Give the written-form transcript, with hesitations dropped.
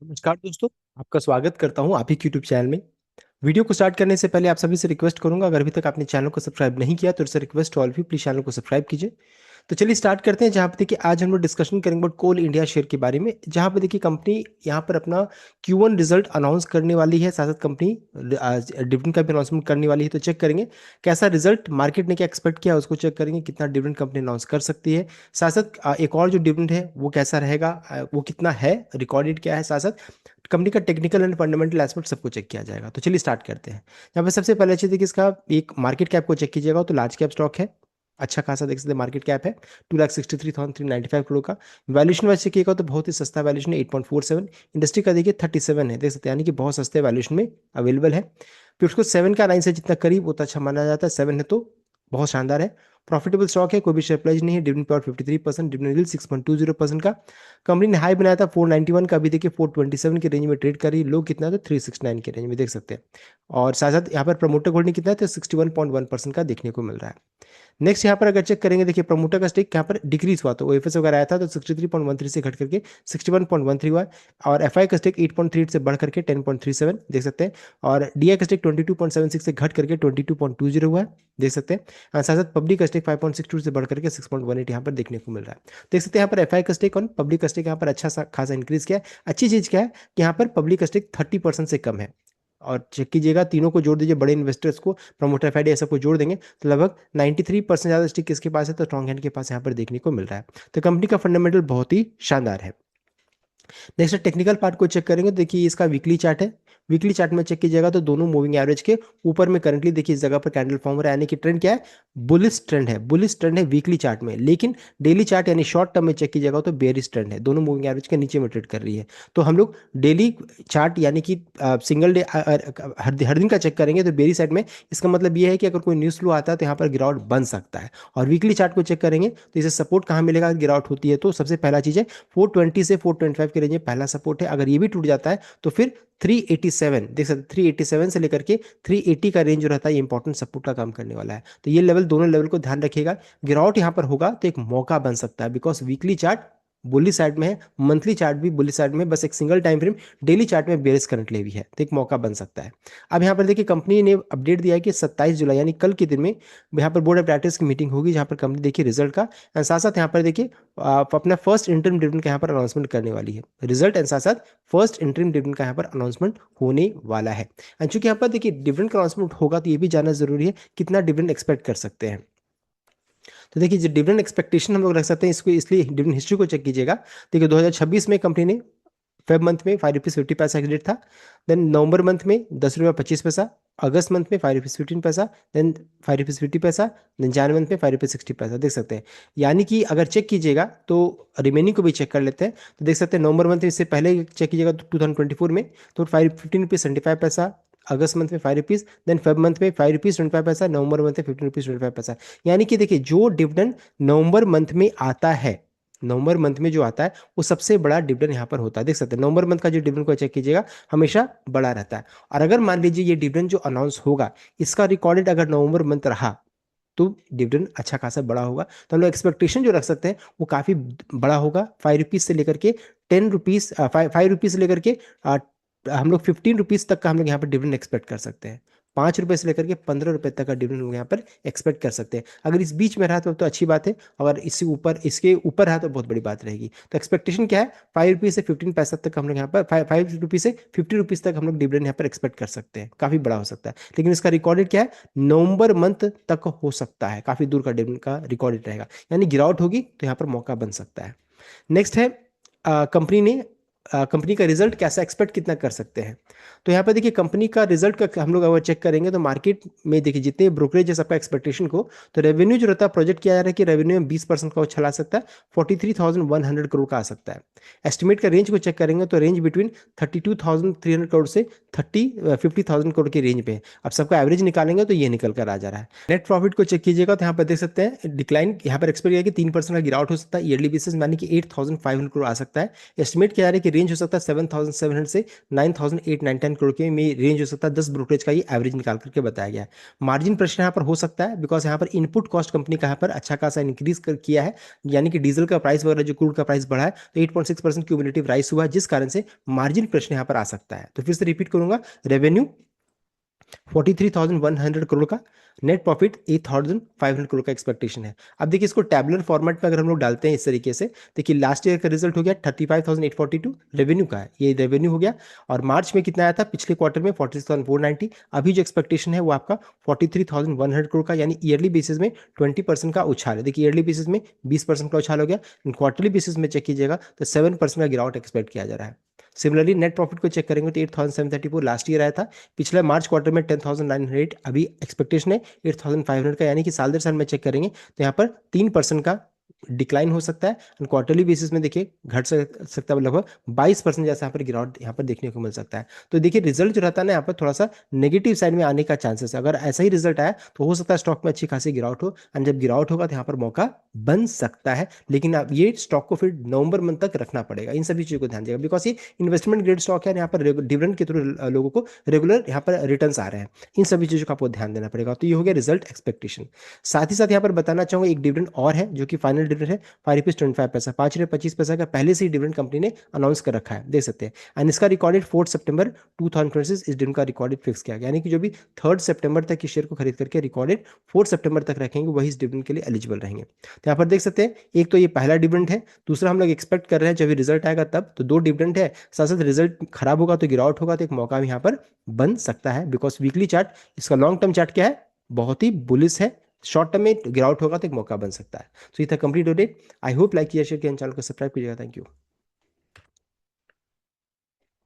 नमस्कार दोस्तों। आपका स्वागत करता हूं आप ही यूट्यूब चैनल में। वीडियो को स्टार्ट करने से पहले आप सभी से रिक्वेस्ट करूंगा, अगर अभी तक आपने चैनल को सब्सक्राइब नहीं किया तो इससे रिक्वेस्ट ऑल भी प्लीज चैनल को सब्सक्राइब कीजिए। तो चलिए स्टार्ट करते हैं। जहां पे देखिए आज हम लोग डिस्कशन करेंगे अबाउट कोल इंडिया शेयर के बारे में, जहां पे देखिए कंपनी यहाँ पर अपना Q1 रिजल्ट अनाउंस करने वाली है, साथ साथ कंपनी डिविडेंड का भी अनाउंसमेंट करने वाली है। तो चेक करेंगे कैसा रिजल्ट, मार्केट ने क्या एक्सपेक्ट किया उसको चेक करेंगे, कितना डिविडेंड कंपनी अनाउंस कर सकती है। साथ साथ एक और जो डिविडेंड है वो कैसा रहेगा, वो कितना है, रिकॉर्डेड क्या है, साथ साथ कंपनी का टेक्निकल एंड फंडामेंटल एस्पेक्ट सबको चेक किया जाएगा। तो चलिए स्टार्ट करते हैं। यहाँ पे सबसे पहले चीज़ देखिए, इसका एक मार्केट कैप को चेक कीजिएगा तो लार्ज कैप स्टॉक है, अच्छा खासा देख सकते हैं मार्केट कैप है 2,63,395 करोड़ का। वैल्यूशन वाइज चेकिएगा तो बहुत ही सस्ता वैल्यूशन है 8.47। इंडस्ट्री का देखिए 37 है, देख सकते हैं, यानी कि बहुत सस्ते वैल्यूशन में अवेलेबल है। फिर उसको 7 का 9 से जितना करीब उतना अच्छा माना जाता है, 7 है तो बहुत शानदार है। प्रॉफिटेबल स्टॉक है, कोई भी शेयर प्राइस नहीं है। डिविडेंड पेआउट 53%, डिविडेंड यील्ड 6.20% का। कंपनी ने हाई बनाया था 491 का, अभी देखिए 427 के रेंज में ट्रेड कर रही है। लो कितना था 369 के रेंज में देख सकते हैं। और साथ साथ यहाँ पर प्रमोटर होल्डिंग कितना है तो 61.1% का देखने को मिल रहा है। नेक्स्ट यहाँ पर अगर चेक करेंगे, देखिए प्रमोटर का स्टेक यहाँ पर डिक्रीज हुआ, तो ओएफएस वगैरह आया था तो 63.13 से घट करके 61.13 हुआ है। और एफआई का स्टेक 8.38 से बढ़ करके 10.37 देख सकते हैं। और डीआई का स्टेक 22.76 से घट करके 22.20 हुआ है, देख सकते हैं। साथ साथ पब्लिक का स्टेक 5.62 से बढ़ करके 6.18 यहाँ पर देखने को मिल रहा है। देख सकते हैं यहाँ पर एफआई का स्टेक और पब्लिक का स्टेक यहाँ पर अच्छा सा खासा इंक्रीज किया है। अच्छी चीज़ क्या है कि यहाँ पर पब्लिक का स्टेक 30% से कम है। और चेक कीजिएगा, तीनों को जोड़ दीजिए, बड़े इन्वेस्टर्स को, प्रमोटर एफआईडी सबको जोड़ देंगे तो लगभग 93% ज़्यादा स्टिक किसके पास है तो स्ट्रॉन्ग हैंड के पास यहाँ पर देखने को मिल रहा है। तो कंपनी का फंडामेंटल बहुत ही शानदार है। नेक्स्ट टेक्निकल पार्ट को चेक करेंगे तो देखिए इसका वीकली चार्ट है। वीकली चार्ट में चेक कीजिएगा तो दोनों मूविंग एवरेज के ऊपर में करंटली देखिए इस जगह पर कैंडल फॉर्म हो रहा है, यानी कि ट्रेंड क्या है, बुलिश ट्रेंड है। बुलिश ट्रेंड है वीकली चार्ट में, लेकिन डेली चार्ट यानी शॉर्ट टर्म में चेक कीजिएगा तो बेरिश ट्रेंड है, दोनों मूविंग एवरेज के नीचे में ट्रेड कर रही है। तो हम लोग डेली चार्ट यानी कि सिंगल डे हर दिन का चेक करेंगे तो बेरी साइड में, इसका मतलब ये है कि अगर कोई न्यूज फ्लो आता है तो यहाँ पर गिरावट बन सकता है। और वीकली चार्ट को चेक करेंगे तो इसे सपोर्ट कहाँ मिलेगा गिरावट होती है, तो सबसे पहला चीज़ है 420 से 425 के रेंज में पहला सपोर्ट है। अगर ये भी टूट जाता है तो फिर 387 देख सकते, 387 से लेकर के 380 का रेंज जो रहता है ये इंपॉर्टेंट सपोर्ट का काम करने वाला है। तो ये लेवल, दोनों लेवल को ध्यान रखिएगा। गिरावट यहाँ पर होगा तो एक मौका बन सकता है, because weekly chart bullish side में है, मंथली चार्ट भी बुल्ली साइड में है, बस एक single time frame daily chart में बेरिश करंट ले भी है, तो एक मौका बन सकता है। अब यहाँ पर देखिए कंपनी ने अपडेट दिया है कि 27 जुलाई यानी कल के दिन में यहाँ पर बोर्ड ऑफ डायरेक्टर्स की मीटिंग होगी, जहाँ पर कंपनी देखिए रिजल्ट का एंड साथ साथ यहाँ पर देखिए आप अपना फर्स्ट इंटरिम डिविडेंड का यहाँ पर अनाउंसमेंट करने वाली है। रिजल्ट एंड साथ साथ फर्स्ट इंटरिम डिविडेंड का यहाँ पर अनाउंसमेंट होने वाला है। एंड चूंकि यहाँ पर देखिए डिविडेंड का अनाउंसमेंट होगा तो ये भी जानना जरूरी है कितना डिविडेंड एक्सपेक्ट कर सकते हैं। तो देखिए जो डिविडेंड एक्सपेक्टेशन हम लोग रख सकते हैं इसको, इसलिए डिविडेंड हिस्ट्री को चेक कीजिएगा। देखिए 2026 में कंपनी ने फेब मंथ में 5 रुपीज़ 50 पैसा का रेट था। देन नवंबर मंथ में 10 रुपये 25 पैसा, अगस्त मंथ में 5 रुपीज़ 15 पैसा, देन 5 रुपीज़ 50 पैसा, देन जनवरी मंथ में 5 रुपीज़ 60 पैसा, देख सकते हैं। यानी कि अगर चेक कीजिएगा तो रिमेनिंग को भी चेक कर लेते हैं तो देख सकते हैं नवंबर मंथ में, इससे पहले चेक कीजिएगा तो 2024 में तो 15 रुपीज़ 75 पैसा, अगस्त मंथ में 5 रुपीज़, देन फेब मंथ में 5 रुपीज़ 25 पैसा, नवंबर मंथ में 15 रुपीज़ 25 पैसा। यानी कि देखिए जो डिविडेंड नवंबर मंथ में आता है, नवंबर मंथ में जो आता है वो सबसे बड़ा डिविडेंड यहाँ पर होता है, देख सकते हैं। नवंबर मंथ का जो डिविडेंड को चेक कीजिएगा हमेशा बड़ा रहता है। और अगर मान लीजिए ये डिविडेंड जो अनाउंस होगा इसका रिकॉर्डेड अगर नवंबर मंथ रहा तो डिविडेंड अच्छा खासा बड़ा होगा। तो हम लोग एक्सपेक्टेशन जो रख सकते हैं वो काफ़ी बड़ा होगा। 5 रुपीज़ से लेकर के 10 रुपीज़, 5 रुपीज़ से लेकर के हम लोग 15 रुपीज़ तक का हम लोग यहाँ पर डिविडेंड एक्सपेक्ट कर सकते हैं। 5 रुपये से लेकर के 15 रुपये तक का डिविडेंड लोग यहाँ पर एक्सपेक्ट कर सकते हैं। अगर इस बीच में रहा तो अच्छी बात है, अगर इससे ऊपर, इसके ऊपर रहा तो बहुत बड़ी बात रहेगी। तो एक्सपेक्टेशन क्या है, 5 रुपये से 15 पैसा तक हम लोग यहाँ पर 5 रुपये से 50 रुपीज़ तक हम लोग डिविडेंड यहाँ पर एक्सपेक्ट कर सकते हैं, काफ़ी बड़ा हो सकता है। लेकिन इसका रिकॉर्डेड क्या है, नवंबर मंथ तक हो सकता है, काफ़ी दूर का डिविडेंड का रिकॉर्डेड रहेगा, यानी गिरावट होगी तो यहाँ पर मौका बन सकता है। नेक्स्ट है कंपनी ने कंपनी का रिजल्ट कैसा एक्सपेक्ट कितना कर सकते हैं। तो यहाँ पर देखिए कंपनी का रिजल्ट का हम लोग अगर चेक करेंगे तो मार्केट में देखिए जितने ब्रोकरेज है सबका एक्सपेक्टेशन को, तो रेवेन्यू जो रहता है प्रोजेक्ट किया जा रहा है कि रेवेन्यू में 20% का उछाल आ सकता है, 43,100 करोड़ का आ सकता है। एस्टिमेट का रेंज को चेक करेंगे तो रेंज बिटवीन 32,300 करोड़ से 50,000 करोड़ के रेंज पे है। अब सबका एवरेज निकालेंगे तो ये निकल कर आ जा रहा है। नेट प्रॉफिट को चेक कीजिएगा तो यहाँ पर देख सकते हैं डिक्लाइन यहाँ पर एक्सपेक्ट किया कि 3% का गिरावट हो सकता है ईयरली बेसिस, यानी कि 8,500 करोड़ आ सकता है। एस्टिमेट किया जा रहा है कि रेंज हो सकता है 7,700 से 9,810 करोड़ के में रेंज हो सकता है। 10 ब्रोकरेज का ये एवरेज निकाल करके बताया गया है। मार्जिन प्रेशर यहाँ पर हो सकता है बिकॉज यहाँ पर इनपुट कॉस्ट कंपनी का यहाँ पर अच्छा खासा इंक्रीज किया है, यानी कि डीजल का प्राइस वगैरह जो क्रूड का प्राइस बढ़ा है तो 8.6% क्यूमुलेटिव राइस हुआ है, जिस कारण से मार्जिन प्रेशर यहाँ पर आ सकता है। तो फिर से रिपीट करूंगा, रेवेन्यू 43,100 करोड़ का, नेट प्रॉफिट 8,500 करोड़ का एक्सपेक्टेशन है। अब देखिए इसको टैबुलर फॉर्मेट में अगर हम लोग डालते हैं इस तरीके से, देखिए लास्ट ईयर का रिजल्ट हो गया 35,842 रेवेन्यू का है, ये रेवेन्यू हो गया। और मार्च में कितना आया था पिछले क्वार्टर में 46,490। अभी जो एक्सपेक्टेशन है वो आपका 43,100 करोड़ का, यानी ईयरली बेसिस में 20% का उछाल है। देखिए ईयरली बेसिस में 20% का उछाल हो गया, क्वार्टरली बेसिस में चेक कीजिएगा तो 7% का गिरावट एक्सपेक्ट किया जा रहा है। सिमिलरली नेट प्रॉफिट को चेक करेंगे तो 8,734 लास्ट ईयर आया था, पिछले मार्च क्वार्टर में 10,900, अभी एक्सपेक्टेशन है 8,500 का, यानी कि साल दर साल में चेक करेंगे तो यहाँ पर 3% का डिक्लाइन हो सकता है। एंड क्वार्टरली बेसिस में देखिए घट सकता है, लगभग 22% जैसा यहाँ पर गिरावट यहाँ पर देखने को मिल सकता है। तो देखिए रिजल्ट जो रहता है ना यहाँ पर थोड़ा सा नेगेटिव साइड में आने का चांसेस है। अगर ऐसा ही रिजल्ट आया तो हो सकता है स्टॉक में अच्छी खासी गिरावट हो, एंड जब गिरावट होगा तो यहाँ पर मौका बन सकता है। लेकिन अब ये स्टॉक को फिर नवंबर मंथ तक रखना पड़ेगा, इन सभी चीज़ों को ध्यान देगा, बिकॉज ये इन्वेस्टमेंट ग्रेड स्टॉक है, यहाँ पर डिविडेंड के थ्रू लोगों को रेगुलर यहाँ पर रिटर्न्स आ रहे हैं। इन सभी चीज़ों का आपको ध्यान देना पड़ेगा। तो ये हो गया रिजल्ट एक्सपेक्टेशन। साथ ही साथ यहाँ पर बताना चाहूँगा एक डिविडेंड और है जो कि फाइनल डिविडेंड है 5 रुपीज़ 25 पैसा, 5 रुपये 25 पैसा का पहले से ही डिविडेंड कंपनी ने अनाउंस कर रखा है, देख सकते हैं। एंड इसका रिकॉर्डेड 4 सितंबर 2026 इस डिविडेंड का रिकॉर्डेड फिक्स किया गया, यानी कि जो भी 3 सितंबर तक की शेयर को खरीद करके रिकॉर्डेड 4 सितंबर तक रखेंगे वही इस डिविडेंड के लिए एलिजिबल रहेंगे। तो यहाँ पर देख सकते हैं एक तो ये पहला डिविडेंड है, दूसरा हम लोग एक्सपेक्ट कर रहे हैं जब रिजल्ट आएगा तब, तो 2 डिविडेंड है। साथ साथ रिजल्ट खराब होगा तो गिरावट होगा तो एक मौका भी यहाँ पर बन सकता है, बिकॉज वीकली चार्ट, इसका लॉन्ग टर्म चार्ट क्या है, बहुत ही बुलिश है। शॉर्ट टर्म में गिरावट होगा तो एक मौका बन सकता है। तो ये था complete update. I hope like किया शेयर किया, चैनल को सब्सक्राइब कीजिएगा। Thank you.